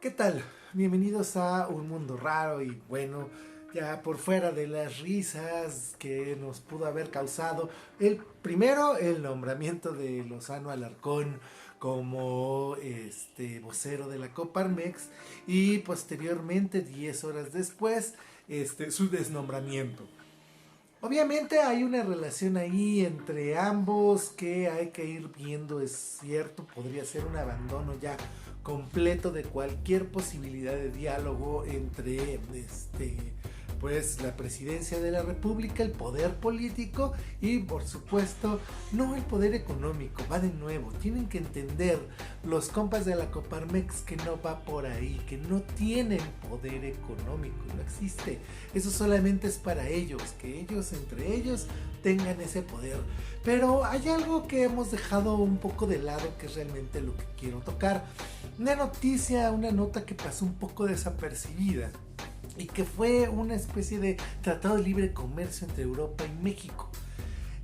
¿Qué tal? Bienvenidos a un mundo raro y bueno, ya por fuera de las risas que nos pudo haber causado el nombramiento de Lozano Alarcón como vocero de la Coparmex y posteriormente 10 horas después su desnombramiento. Obviamente hay una relación ahí entre ambos que hay que ir viendo, es cierto, podría ser un abandono ya completo de cualquier posibilidad de diálogo entre pues la presidencia de la república, el poder político y por supuesto no el poder económico. Va de nuevo, tienen que entender los compas de la Coparmex que no va por ahí, que no tienen poder económico, no existe. Eso solamente es para ellos, que ellos entre ellos tengan ese poder. Pero hay algo que hemos dejado un poco de lado, que es realmente lo que quiero tocar. Una noticia, una nota que pasó un poco desapercibida y que fue una especie de tratado de libre comercio entre Europa y México.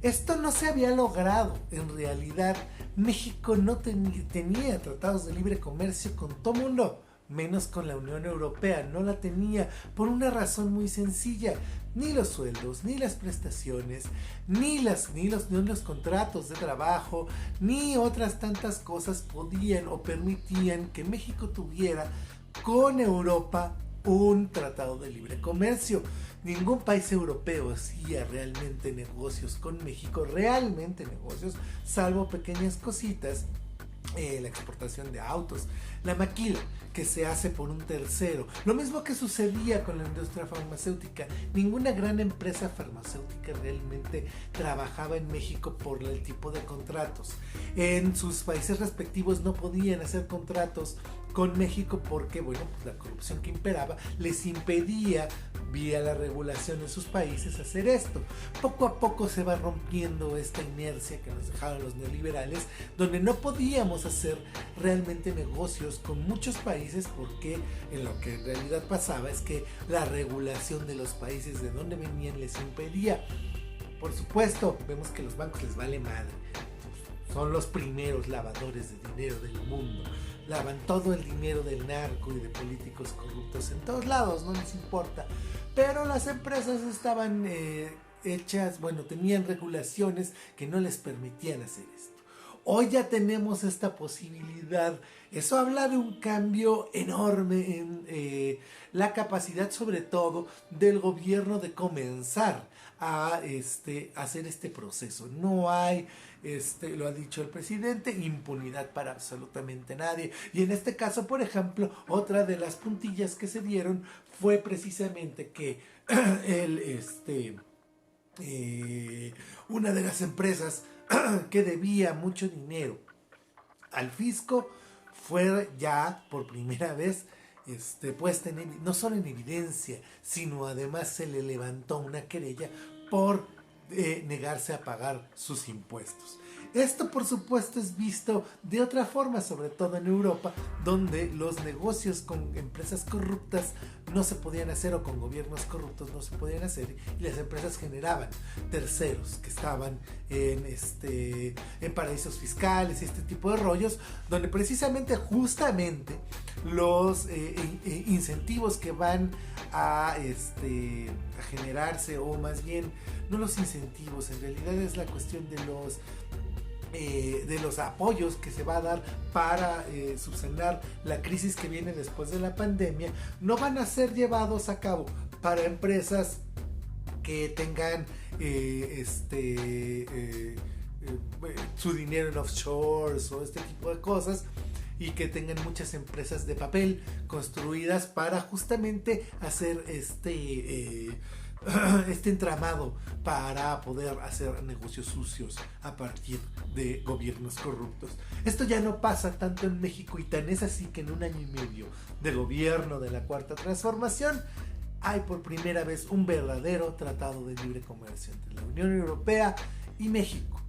Esto no se había logrado. En realidad, México no tenía tratados de libre comercio con todo mundo, menos con la Unión Europea. No la tenía por una razón muy sencilla. Ni los sueldos, ni las prestaciones, ni los contratos de trabajo, ni otras tantas cosas podían o permitían que México tuviera con Europa un tratado de libre comercio. Ningún país europeo hacía realmente negocios con México, realmente negocios, salvo pequeñas cositas. La exportación de autos, la maquila que se hace por un tercero, lo mismo que sucedía con la industria farmacéutica. Ninguna gran empresa farmacéutica realmente trabajaba en México por el tipo de contratos. En sus países respectivos no podían hacer contratos con México porque, bueno, pues la corrupción que imperaba les impedía, vía la regulación en sus países, hacer esto. Poco a poco se va rompiendo esta inercia que nos dejaron los neoliberales, donde no podíamos hacer realmente negocios con muchos países porque en lo que en realidad pasaba es que la regulación de los países de donde venían les impedía. Por supuesto, vemos que a los bancos les vale madre. Son los primeros lavadores de dinero del mundo. Lavan todo el dinero del narco y de políticos corruptos en todos lados, no les importa. Pero las empresas estaban hechas, bueno, tenían regulaciones que no les permitían hacer esto. Hoy ya tenemos esta posibilidad. Eso habla de un cambio enorme en la capacidad, sobre todo, del gobierno de comenzar a hacer este proceso. No hay, lo ha dicho el presidente, impunidad para absolutamente nadie. Y en este caso, por ejemplo, otra de las puntillas que se dieron fue precisamente que una de las empresas que debía mucho dinero al fisco fue ya por primera vez puesta no solo en evidencia, sino además se le levantó una querella por negarse a pagar sus impuestos. Esto por supuesto es visto de otra forma, sobre todo en Europa, donde los negocios con empresas corruptas no se podían hacer, o con gobiernos corruptos no se podían hacer, y las empresas generaban terceros que estaban en paraísos fiscales y este tipo de rollos, donde precisamente justamente los incentivos que van a generarse, o más bien no los incentivos, en realidad es la cuestión de los apoyos que se va a dar para subsanar la crisis que viene después de la pandemia, no van a ser llevados a cabo para empresas que tengan su dinero en offshores o este tipo de cosas, y que tengan muchas empresas de papel construidas para justamente hacer este entramado para poder hacer negocios sucios a partir de gobiernos corruptos. Esto ya no pasa tanto en México, y tan es así que en un año y medio de gobierno de la Cuarta Transformación hay por primera vez un verdadero tratado de libre comercio entre la Unión Europea y México.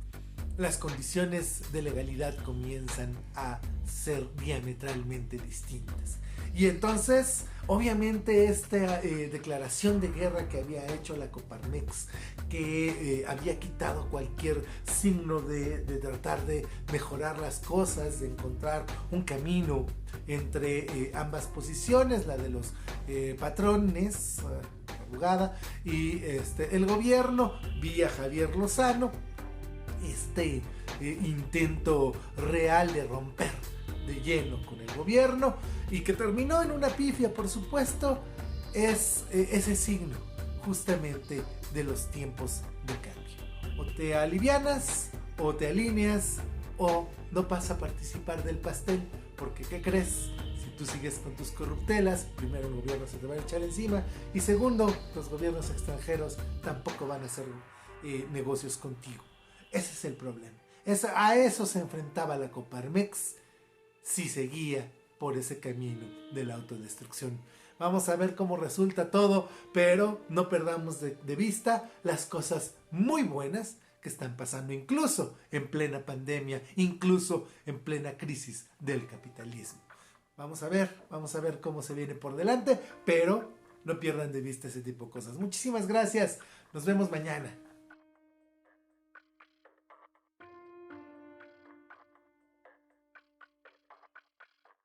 Las condiciones de legalidad comienzan a ser diametralmente distintas. Y entonces, obviamente, esta declaración de guerra que había hecho la Coparmex, que había quitado cualquier signo de tratar de mejorar las cosas, de encontrar un camino entre ambas posiciones, la de los patrones, abogada, y el gobierno, vía Javier Lozano, intento real de romper de lleno con el gobierno y que terminó en una pifia, por supuesto, es ese signo justamente de los tiempos de cambio. O te alivianas, o te alineas, o no vas a participar del pastel, porque ¿qué crees? Si tú sigues con tus corruptelas, primero el gobierno se te va a echar encima, y segundo, los gobiernos extranjeros tampoco van a hacer negocios contigo. Ese es el problema. A eso se enfrentaba la Coparmex si seguía por ese camino de la autodestrucción. Vamos a ver cómo resulta todo, pero no perdamos de vista las cosas muy buenas que están pasando, incluso en plena pandemia, incluso en plena crisis del capitalismo. Vamos a ver cómo se viene por delante, pero no pierdan de vista ese tipo de cosas. Muchísimas gracias, nos vemos mañana.